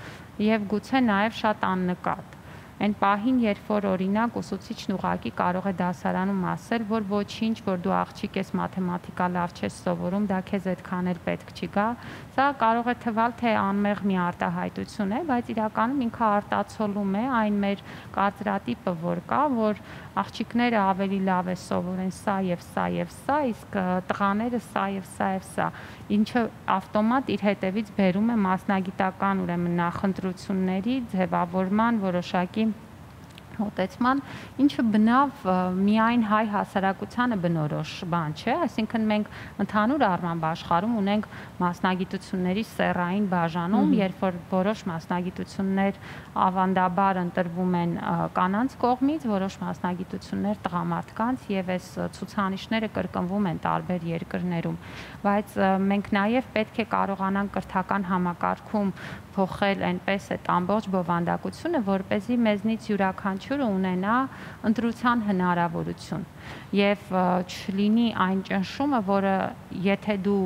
եւ գուցե նաև շատ աննկատ։ Այն պահին, երբ որ օրինակ ուսուցիչն ուղղակի կարող է դասարանում ասել, որ ոչինչ, որ դու աղջիկ ես, մաթեմատիկա լավ չես սովորում, դա քեզ այդքան էլ պետք չի գա, սա կարող է թվալ, թե անմեղ մի արտահայտություն է, բայց իրականում ինքը արտացոլում է այն մեր կարծրատիպը, որ կա, որ աղջիկները ավելի լավ է սովորեն սա եւ սա եւ սա, իսկ տղաները սա եւ սա եւ սա, ինչը ավտոմատ իր հետևից բերում է մասնագիտական ուրեմն նախընտրությունների ձևավորման որոշակի մոտեցման, ինչը բնավ միայն հայ հասարակությանը բնորոշ բան չէ, այսինքն մենք ընդհանուր առմամբ աշխարհում ունենք մասնագիտությունների սեռային բաժանում, երբ որ որոշ մասնագիտություններ ավանդաբար ընտրվում են կանանց կողմից, որոշ մասնագիտություններ տղամարդկանց եւ այս ցուցանիշները կրկնվում են տարբեր երկրներում, բայց մենք նաեւ պետք է կարողանանք կրթական համակարգում փոխել այնպես այդ ամբողջ բովանդակությունը, որպեսզի մեզնից յուրաքանչյուրը ունենա ընտրության հնարավորություն եւ չլինի այն ճնշումը, որը եթե դու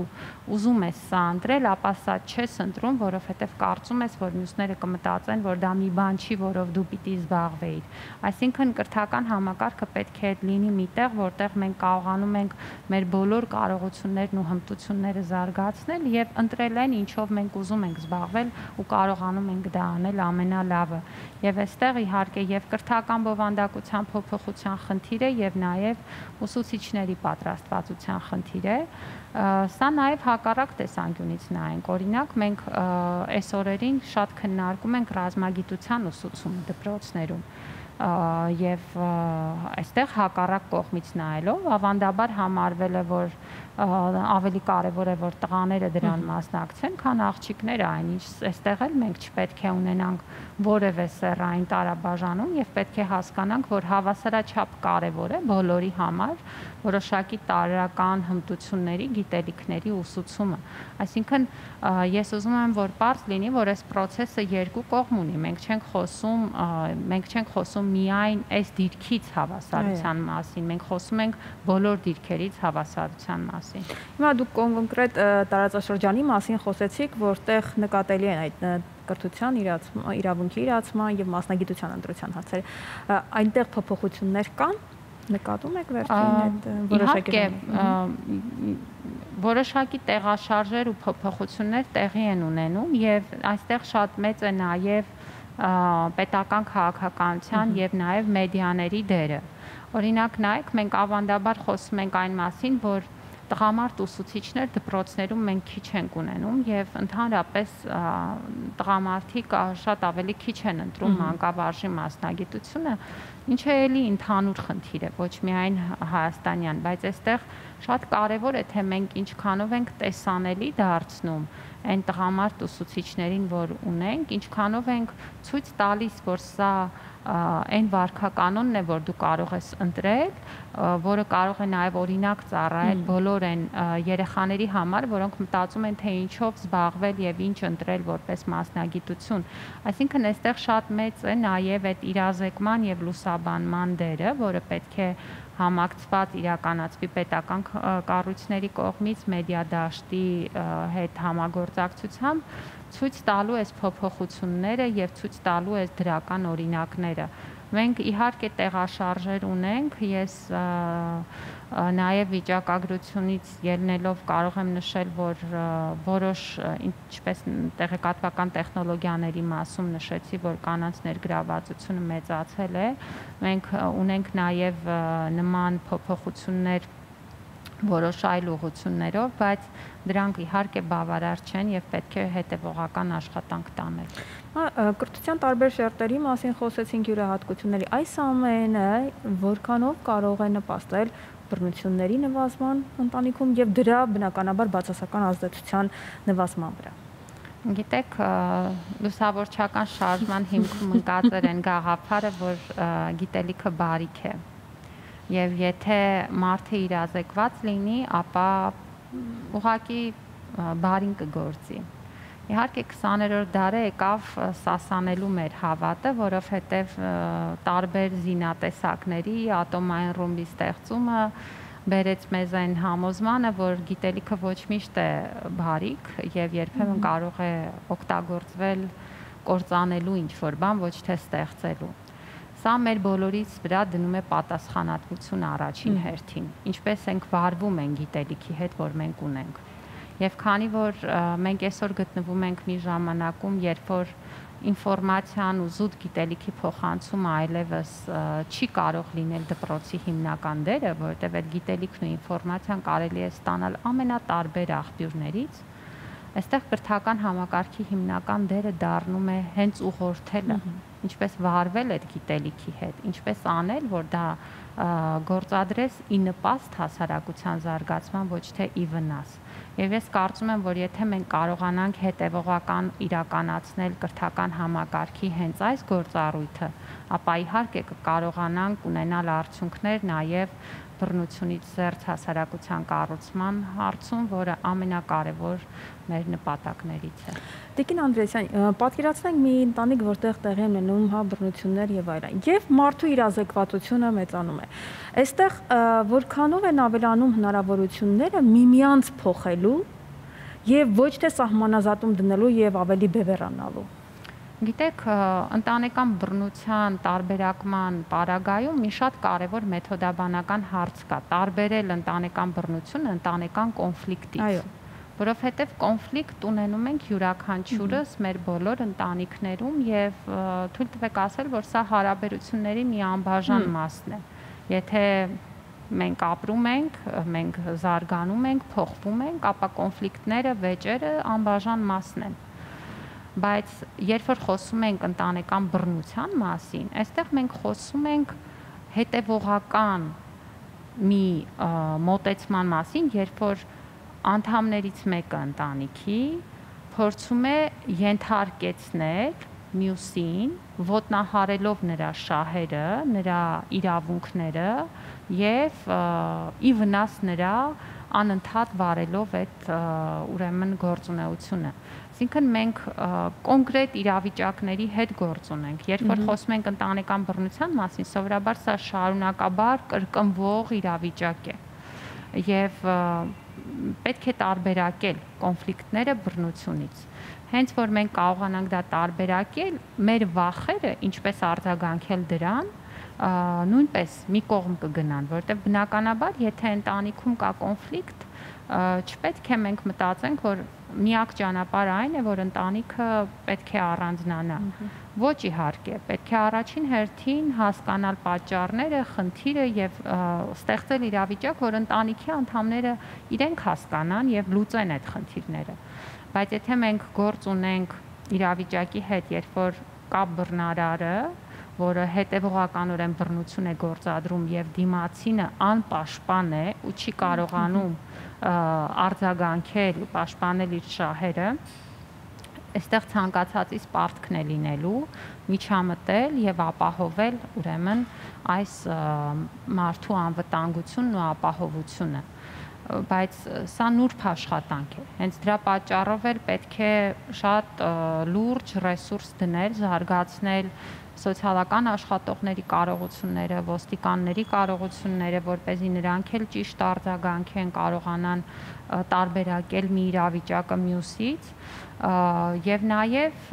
ուզում ես սա ընտրել, ապա սա չես ընտրում, որովհետեւ կարծում ես, որ մյուսները կմտածեն, որ դա մի բան չի, որով դու պիտի զբաղվեիր։ Այսինքն կրթական համակարգը պետք է լինի միտեղ, որտեղ մենք կարողանում ենք մեր բոլոր կարողություններն ու հմտությունները զարգացնել եւ ընտրել այն, ինչով մենք ուզում ենք զբաղվել ու կարողանում ենք դա անել ամենալավը։ Եվ այստեղ իհարկե եւ կրթական բովանդակության փոփոխության խնդիր է եւ նաեւ ուսուցիչների պատրաստվածության խնդիր է։ Սա նաեւ հակառակ տեսանկյունից նայենք։ Օրինակ մենք այս օրերին շատ քննարկում ենք ռազմագիտության ուսուցումը դպրոցներում եւ այստեղ հակառակ կողմից նայելով ավանդաբար համարվել է, որ ավելի կարևոր է, որ տղաները դրան մասնակցեն, քան աղջիկները, այնինչ այստեղ էլ մենք չպետք է ունենանք որևէ սեռային տարաբաժանում եւ պետք է հասկանանք, որ հավասարաչափ կարևոր է բոլորի համար որոշակի տարրական հմտությունների, գիտելիքների ուսուցումը։ Այսինքն ես ուզում եմ, որ պարզ լինի, որ այս process-ը երկու կողմ ունի։ Մենք չենք խոսում միայն այս դիրքից հավասարության մասին, մենք խոսում ենք բոլոր դիրքերից հավասարության մասին։ Հիմա դուք կոնկրետ տարածաշրջանի մասին խոսեցիք, որտեղ նկատելի են այդ կրթության իրավունքի իրացման եւ մասնագիտության ընտրության հարցերը։ Այնտեղ փոփոխություններ կան, նկատում եք վերջին այդ որոշակի որոշակի տեղաշարժեր ու փոփոխություններ տեղի են ունենում եւ այստեղ շատ մեծ է նաեւ պետական քաղաքականության եւ նաեւ մեդիաների դերը։ Օրինակ նայեք, մենք ավանդաբար խոսում ենք այն մասին, որ տղամարդ ուսուցիչներ դպրոցներում մենք քիչ ենք ունենում եւ ընդհանրապես տղամարդիկ շատ ավելի քիչ են ընտրում մանկավարժի մասնագիտությունը, ինչը էլի ընդհանուր խնդիր է, ոչ միայն հայաստանյան, բայց այստեղ շատ կարեւոր է, թե մենք ինչքանով ենք տեսանելի դարձնում այն տղամարդ ուսուցիչներին, որ ունենք, ինչքանով ենք ցույց տալիս, որ սա այն վարքականոնն է, որ դու կարող ես ընտրել, որը կարող է նաև օրինակ ծառայել բոլոր այն երեխաների համար, որոնք մտածում են, թե ինչով զբաղվել եւ ինչ ընտրել որպես մասնագիտություն։ Այսինքն այստեղ շատ մեծ է նաև այդ իրազեկման եւ լուսաբանման դերը, որը պետք է համակցված իրականացվի պետական կառույցների կողմից մեդիա դաշտի հետ համագործակցությամբ ցույց տալու այս փոփոխությունները եւ ցույց տալու այս դրական օրինակները։ Մենք իհարկե տեղաշարժեր ունենք, ես նաև վիճակագրությունից ելնելով կարող եմ նշել, որ որոշ ինչպես տեղեկատվական տեխնոլոգիաների մասում նշեցի, որ կանանց ներգրավվածությունը մեծացել է, մենք ունենք նաև նման փոփոխություններ որոշ այլ ուղղություններով, բայց դրանք իհարկե բավարար չեն եւ պետք է հետեւողական աշխատանք տանել։ Կրթության տարբեր շերտերի մասին խոսեցինք, յուրահատկությունների, այս ամենը որքանով կարող է նպաստել բռնությունների նվազման ընտանիքում եւ դրա բնականաբար բացասական ազդեցության նվազման վրա։ Գիտեք, լուսավորչական շարժման հիմքում ընկածեր են գաղափարը, որ գիտելիքը բարիք է։ Եվ եթե մարդը իրազեկված լինի, ապա ուղղակի բարին կգործի։ Իհարկե 20-րդ դարը եկավ սասանելու մեր հավատը, որովհետև տարբեր զինատեսակների ատոմային ռումբի ստեղծումը բերեց մեզ այն համոզմանը, որ գիտելիքը ոչ միշտ է բարիք եւ երբեմն կարող է օգտագործվել կործանելու ինչ-որ բան, ոչ թե ստեղծելու։ Սա մեր բոլորից վրա դնում է պատասխանատվություն առաջին հերթին, ինչպես ենք վարվում են գիտելիքի հետ, որ մենք ունենք։ Եվ քանի որ մենք այսօր գտնվում ենք մի ժամանակում, երբ որ ինֆորմացիան ու զուտ գիտելիքի փոխանցումը այլևս չի կարող լինել դպրոցի հիմնական դերը, որովհետև այդ գիտելիքն ու ինֆորմացիան կարելի է ստանալ ամենատարբեր աղբյուրներից, այստեղ կրթական համակարգի հիմնական դերը դառնում է հենց ուղղորդելը, ինչպես վարվել այդ գիտելիքի հետ, ինչպես անել, որ դա գործադրես ի նպաստ հասարակության զարգացման, ոչ թե ի վնաս։ Եվ ես կարծում եմ, որ եթե մենք կարողանանք հետևողական իրականացնել կրթական համակարգի հենց այս գործառույթը, ապա իհարկե կկարողանանք ունենալ արդյունքներ նաև բռնությունից զերծ հասարակության կառուցման հարցում, որը ամենակարևոր մեր նպատակներից է։ Տիկին Անդրեասյան, պատկերացնենք մի ընտանիք, որտեղ տեղի են ունենում բռնություններ եւ այլն, եւ մարդու իրազեկվածությունը մեծանում է։ Այստեղ որքանով են ավելանում հնարավորությունները միմյանց փոխելու եւ ոչ թե սահմանազատում դնելու եւ ավելի բևեռանալու։ Գիտեք, ընտանեկան բռնության տարբերակման պարագայում մի շատ կարևոր մեթոդաբանական հարց կա՝ տարբերել ընտանեկան բռնությունը ընտանեկան կոնֆլիկտից, որովհետև կոնֆլիկտ ունենում ենք յուրաքանչյուրս մեր բոլոր ընտանիքներում եւ թույլ տվեք ասել, որ սա հարաբերությունների մի անբաժան մասն է։ Եթե մենք ապրում ենք, մենք զարգանում ենք, փոխվում ենք, ապա կոնֆլիկտները, վեճերը անբաժան մասն են։ Բայց երբ որ խոսում ենք ընտանեկան բռնության մասին, այստեղ մենք խոսում ենք հետևողական մի մոտեցման մասին, երբ որ անդամներից մեկը ընտանիքի փորձում է ենթարկեցնել մյուսին, ոտնահարելով նրա շահերը, նրա իրավունքները եւ ի վնաս նրա անընդհատ վարելով այդ ուրեմն գործունեությունը։ Այսինքն մենք կոնկրետ իրավիճակների հետ գործ ունենք։ Երբ որ խոսում ենք ընտանեկան բռնության մասին, սովորաբար սա շարունակաբար կրկնվող իրավիճակ է։ Եվ պետք է տարբերակել կոնֆլիկտները բռնությունից։ Հենց որ մենք կարողանանք դա տարբերակել, մեր վախերը, ինչպես արձագանքել դրան, նույնպես մի կողմ կգնան, որովհետև բնականաբար, եթե ընտանիքում կա կոնֆլիկտ, չպետք է մենք մտածենք, որ միակ ճանապարհը այն է, որ ընտանիքը պետք է առանձնանա։ Ոչ իհարկե, պետք է առաջին հերթին հասկանալ պատճառները, խնդիրը եւ ստեղծել իրավիճակ, որ ընտանիքի անդամները իրենք հասկանան եւ լուծեն այդ խնդիրները։ Բայց եթե մենք գործ ունենք իրավիճակի հետ, երբ որ կա բռնարարը, որը հետևողականորեն բռնություն է գործադրում եւ դիմացինը անպաշտպան է ու չի կարողանում արձագանքել ու պաշտպանել իր շահերը, այստեղ ցանկացածից պարտքն է լինելու միջամտել եւ ապահովել ուրեմն այս մարդու անվտանգությունն ու ապահովությունը։ Բայց սա նուրբ աշխատանք է։ Հենց դրա պատճառով էլ պետք է շատ լուրջ ռեսուրս դնել, զարգացնել սոցիալական աշխատողների կարողությունները, ոստիկանների կարողությունները, որպեսզի նրանք էլ ճիշտ արձագանքեն, կարողանան տարբերակել մի իրավիճակը մյուսից, եւ նաեւ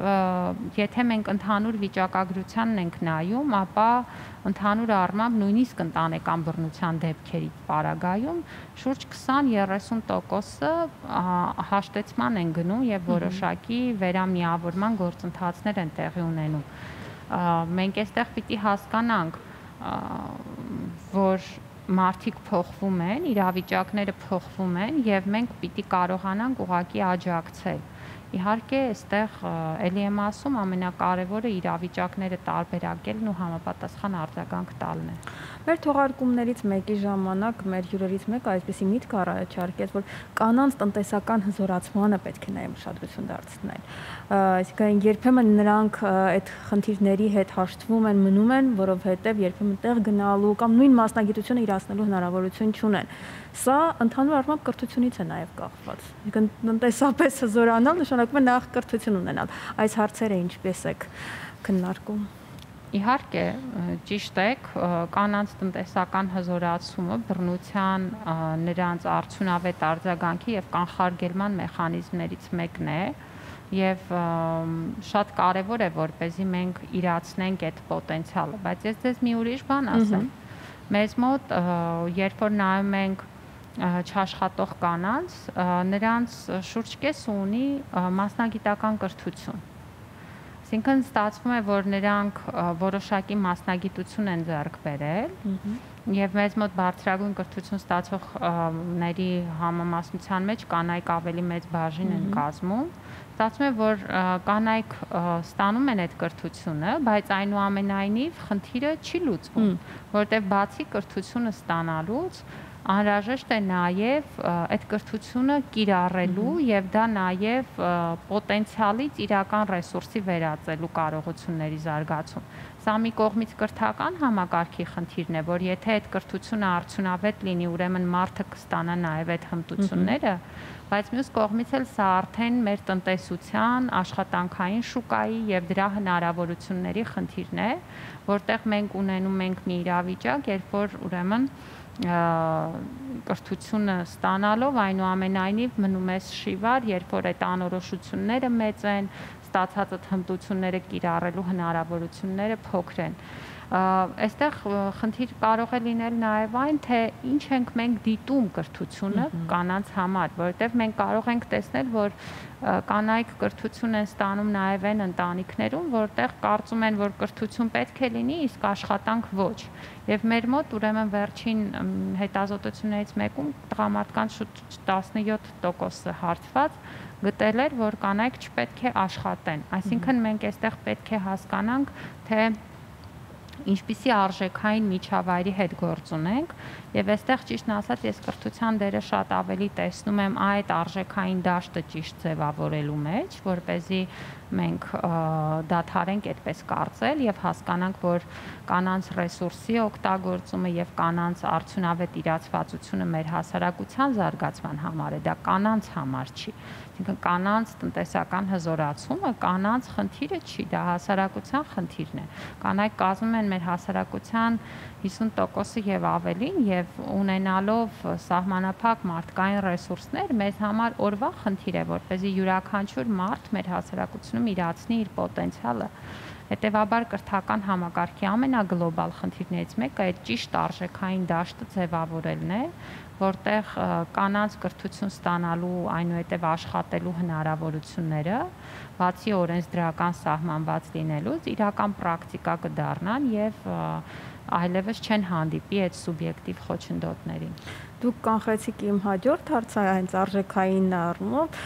եթե մենք ընդհանուր վիճակագրությանն ենք նայում, ապա ընդհանուր առմամբ նույնիսկ ընտանեկան բռնության դեպքերի պարագայում շուրջ 20-30%-ը հաշտեցման են գնում եւ որոշակի վերամիավորման գործընթացներ են տեղի ունենում։ Մենք այստեղ պիտի հասկանանք, որ մարդիկ փոխվում են, իրավիճակները փոխվում են եւ մենք պիտի կարողանանք ուղղակի աջակցել։ Իհարկե, այստեղ ելի եմ ասում, ամենակարևորը իրավիճակները տարբերակելն ու համապատասխան արձագանք տալն է։ Մեր թողարկումներից մեկի ժամանակ մեր հյուրերից մեկը այսպեսի միտք առաջարկեց, որ կանանց տնտեսական հզորացմանը պետք է նաև ուշադրություն դարձնել։ Այսինքն երբեմն նրանք այդ խնդիրների հետ հաշտվում են, մնում են, որովհետև երբեմն տեղ գնալու կամ նույն մասնագիտությունը իրացնելու հնարավորություն չունեն։ Սա ընդհանուր առմամբ կրթությունից է նաև կախված։ Այսինքն տնտեսապես հզորանալ նշանակում է նախ կրթություն ունենալ։ Այս հարցերը ինչպես եք քննարկում։ Իհարկե, ճիշտ եք, կանանց տնտեսական հզորացումը բռնության, նրանց արդյունավետ արձագանքի եւ կանխարգելման մեխանիզմներից մեկն է եւ շատ կարեւոր է, որպեսզի մենք իրացնենք այդ պոտենցիալը, բայց ես ձեզ մի ուրիշ բան ասեմ։ Մեզ մոտ, երբ որ նայում ենք չաշխատող կանանց, նրանց շուրջ կեսը ունի մասնագիտական կրթություն։ Այսինքն ստացվում է, որ նրանք որոշակի մասնագիտություն են ձեռք բերել եւ մեզ մոտ բարձրագույն կրթություն ստացողների համամասնության մեջ կանայք ավելի մեծ բաժին են կազմում։ Ստացվում է, որ կանայք ստանում են այդ կրթությունը, բայց այնուամենայնիվ խնդիրը չի լուծվում, որտեղ բացի կրթությունը ստանալուց անհրաժեշտ է նաև այդ կրթությունը կիրառելու եւ դա նաև պոտենցիալից իրական ռեսուրսի վերածելու կարողությունների զարգացում։ Սա մի կողմից կրթական համակարգի խնդիրն է, որ եթե այդ կրթությունը արդյունավետ լինի, ուրեմն մարդը կստանա նաև այդ հմտությունները, բայց մյուս կողմից էլ սա արդեն մեր տնտեսության, աշխատանքային շուկայի եւ դրա հնարավորությունների խնդիրն է, որտեղ մենք ունենում ենք մի իրավիճակ, երբ որ ուրեմն կրթությունը ստանալով այնուամենայնիվ մնում ես շիվար, երբ որ այդ անորոշությունները մեծ են, ստացած հմտությունները կիրառելու հնարավորությունները փոքր են։ Այստեղ խնդիր կարող է լինել նաև այն, թե ինչ ենք մենք դիտում կրթությունը կանանց համար, որովհետև մենք կարող ենք տեսնել, որ կանայք կրթություն են ստանում նաև այն ընտանիքներում, որտեղ կարծում են, որ կրթություն պետք է լինի, իսկ աշխատանք ոչ։ Եվ մեր մոտ ուրեմն վերջին հետազոտություններից մեկում տղամարդկանց շուտ 17% հարցված գտել էր, որ կանայք չպետք է աշխատեն։ Այսինքն մենք այստեղ պետք է հասկանանք, թե ինչպիսի արժեքային միջավայրի հետ գործ ունենք եւ այստեղ ճիշտն ասած ես կրթության դերը շատ ավելի տեսնում եմ այդ արժեքային դաշտը ճիշտ ձևավորելու մեջ, որպեսզի մենք դադարենք այդպես կարծել եւ հասկանանք, որ կանանց ռեսուրսի օգտագործումը եւ կանանց արդյունավետ իրացվածությունը մեր հասարակության զարգացման համար է, դա կանանց համար չի։ Այսինքն կանանց տնտեսական հզորացումը կանանց խնդիրը չի, դա հասարակության խնդիրն է։ Կանայք կազմում են մեր հասարակության 50%-ը եւ ավելին եւ ունենալով սահմանափակ մարդկային ռեսուրսներ մեզ համար օրվա խնդիր է, որպեսզի յուրաքանչյուր մարդ մեր հասարակությունում իրացնի իր պոտենցիալը։ Հետևաբար կրթական համակարգի ամենագլոբալ խնդիրներից մեկը այդ ճիշտ արժեքային դաշտը ձևավորելն է, որտեղ կանանց կրթություն ստանալու, այնուհետև աշխատելու հնարավորությունները, բացի օրենսդրական սահմանված լինելուց, իրական պրակտիկա կդառնան եւ այլևս չեն հանդիպի այդ սուբյեկտիվ խոչընդոտներին։ Դուք կանխեցիք իմ հաջորդ հարցը հենց արժեքային առումով,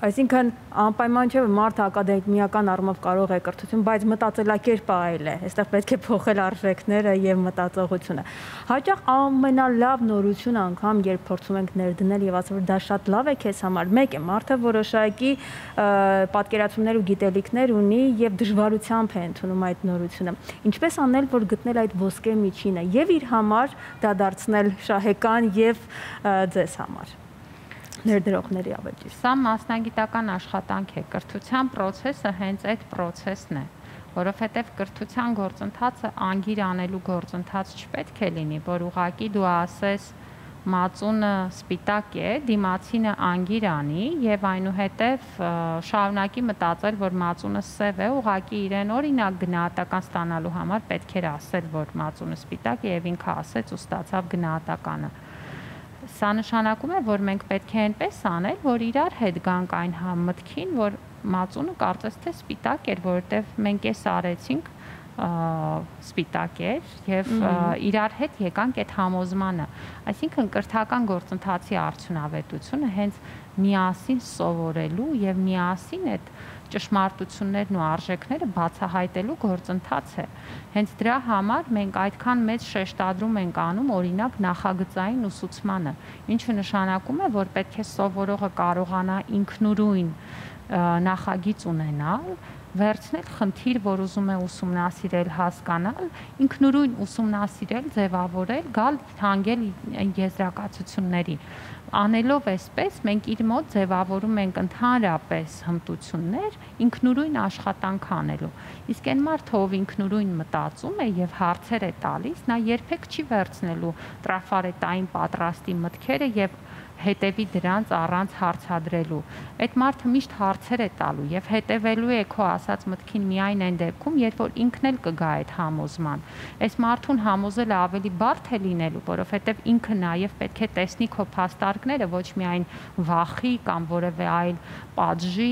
այսինքն անպայման չէ որ մարդը ակադեմիական առումով կարող է կրթություն, բայց մտածելակերպը այլ է։ Այստեղ պետք է փոխել արժեքները եւ մտածողությունը։ Հաճախ ամենալավ նորությունը անգամ երբ փորձում ենք ներդնել եւ ասում որ դա շատ լավ է քեզ համար, մեկ է մարդը որոշակի պատկերացումներ ու գիտելիքներ ունի եւ դժվարությամբ է ընդունում այդ նորությունը։ Ինչպես անել, որ գտնել այդ ոսկե միջինը եւ իր համար դա դարձնել շահեկան եւ ձեզ համար։ Ներդրողների ավերջի։ Սա մասնագիտական աշխատանք է, կրթության process-ը հենց այդ process-ն է, որովհետև կրթության գործընթացը անգիր անելու գործընթաց չպետք է լինի, որ ուղղակի դու ասես մածունը սպիտակ է, դիմացինը անգիր անի եւ այնուհետեւ շարունակի մտածել, որ մածունը սև է, ուղղակի իրեն օրինակ գնահատական ստանալու համար պետք էր ասել, որ մածունը սպիտակ է եւ ինքը ասեց ու ստացավ գնահատականը։ Սա նշանակում է, որ մենք պետք է այնպես անել, որ իրար հետ գանք այն համմտքին, որ մածունը կարծես թե սպիտակ էր, որովհետև մենք էս արեցինք սպիտակ էր եւ իրար հետ եկանք այդ համոզմանը, այսինքն կրթական գործընթացի արդյունավետությունը հենց միասին սովորելու եւ միասին այդ ճշմարտություններն ու արժեքները բացահայտելու գործընթաց է։ Հենց դրա համար մենք այդքան մեծ շեշտադրում ենք անում օրինակ նախագծային ուսուցմանը, ինչը նշանակում է, որ պետք է սովորողը կարողանա ինքնուրույն նախագիծ ունենալ, վերցնել խնդիր, որ ուզում է ուսումնասիրել, հասկանալ, ինքնուրույն ուսումնասիրել, ձևավորել, գալ հանգել եզրակացությունների։ Անելով այսպես, մենք իր մոտ ձևավորում ենք ընդհանրապես հմտություններ ինքնուրույն աշխատանք անելու։ Իսկ այն մարդը, ով ինքնուրույն մտածում է եւ հարցեր է տալիս, նա երբեք չի վերցնելու տրաֆարետային պատրաստի մտքերը եւ հետևի դրանց առանց հարցադրելու։ Այդ մարդը միշտ հարցեր է տալու եւ հետևելու է քո ասած մտքին միայն այն դեպքում, երբ որ ինքն էլ կգա այդ համոզման։ Այս մարդուն համոզելը ավելի բարդ է լինելու, որովհետեւ ինքը նաեւ պետք է տեսնի քո փաստարկները ոչ միայն վախի կամ որևէ այլ պատժի,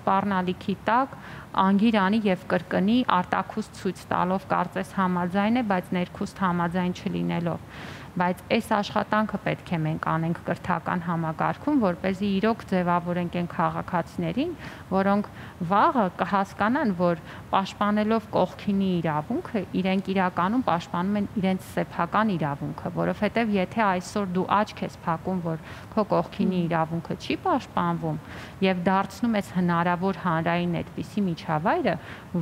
սպառնալիքի տակ, անգիրանի եւ կրկնի արտաքուստ ցույց տալով կարծես համաձայն է, բայց ներքուստ համաձայն չլինելով։ Բայց այս աշխատանքը պետք է մենք անենք կրթական համակարգում, որպեսզի իրոք ձևավորենք այն քաղաքացիներին, որոնք վաղը կհասկանան, որ պաշտպանելով կողքինի իրավունքը, իրենք իրականում պաշտպանում են իրենց սեփական իրավունքը, որովհետև եթե այսօր դու աչք ես փակում, որ քո կողքինի իրավունքը չի պաշտպանվում եւ դարձնում ես հնարավոր հանրային այդպիսի միջավայրը,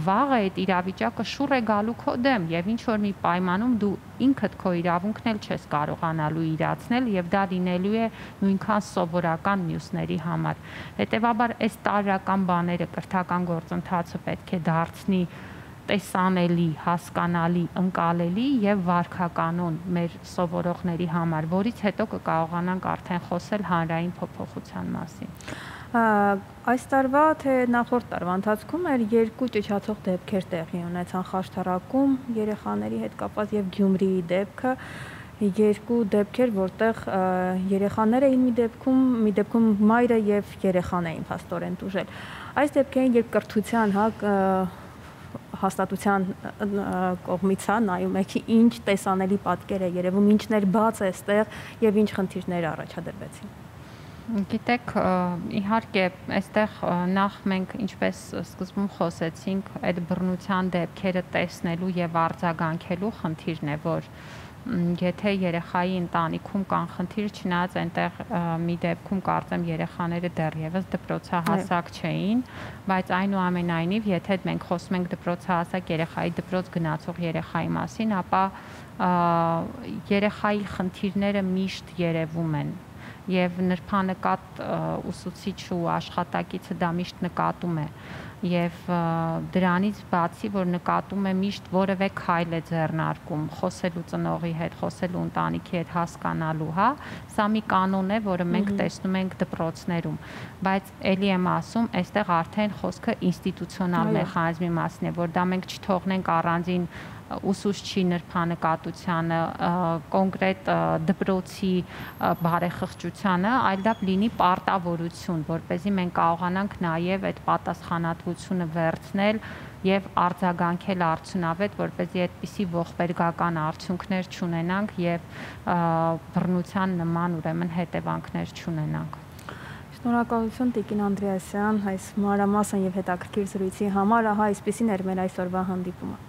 վաղը այդ իրավիճակը շուռ է գալու քո դեմ եւ ինչ որ մի պայմանում դու ինքդ քո իրավունքն էլ չես կարողանալու իրացնել եւ դա լինելու է նույնքան սովորական մյուսների համար։ Հետևաբար այս տարրական բաները կրթական գործընթացը պետք է դարձնի տեսանելի, հասկանալի, ընկալելի եւ վարքականon մեր սովորողների համար, որից հետո կկարողանանք արդեն խոսել հանրային փոփոխության մասին։ Այս տարվա թե նախորդ տարվա ընթացքում էր երկու ճճացող դեպքեր տեղի ունեցան Խաշթարակում երեխաների հետ կապված եւ Գյումրիի դեպքը, երկու դեպքեր, որտեղ երեխաները էին մի դեպքում մայրը եւ երեխան էին փաստորեն տուժել։ Այս դեպքերին երբ կրթության հաստատության կողմից նայում եք, ինչ տեսանելի պատկեր է երևում, ինչն էր բաց է այստեղ եւ ինչ խնդիրներ առաջադրվեցին։ Գիտեք, իհարկե, այստեղ նախ մենք ինչպես սկզբում խոսեցինք, այդ բռնության դեպքերը տեսնելու եւ արձագանքելու խնդիրն է, որ եթե երեխայի ընտանիքում կան խնդիր, չնայած այնտեղ մի դեպքում կարծեմ երեխաները դեռևս դպրոցահասակ չէին, բայց այնուամենայնիվ, եթե մենք խոսում ենք դպրոցահասակ երեխայի, դպրոց գնացող երեխայի մասին, ապա երեխայի խնդիրները միշտ երևում են եւ նրբանկատ ուսուցիչ ու աշխատակիցը դա միշտ նկատում է եւ դրանից բացի որ նկատում է միշտ որևէ քայլ է ձեռնարկում խոսելու ծնողի հետ, խոսելու ընտանիքի հետ, հասկանալու, հա, սա մի կանոն է, որը մենք տեսնում ենք դպրոցներում, բայց ելի եմ ասում, այստեղ արդեն խոսքը ինստիտուցիոնալ մեխանիզմի մասին է, որ դա մենք չթողնենք առանձին ուսուցչի նրբանկատությանը, կոնկրետ դպրոցի բարեխղճությանը, այլ դա լինի պարտավորություն, որպեսզի մենք կարողանանք նաև այդ պատասխանատվությունը վերցնել եւ արձագանքել արդյունավետ, որպեսզի այդպիսի ողբերգական արդյունքներ չունենանք եւ բռնության նման ուրեմն հետևանքներ չունենանք։ Շնորհակալություն Տիկին Անդրեասյան այս մանրամասն եւ հետաքրքիր զրույցի համար, ահա այսպեսին էր մեր այսօրվա հանդիպումը։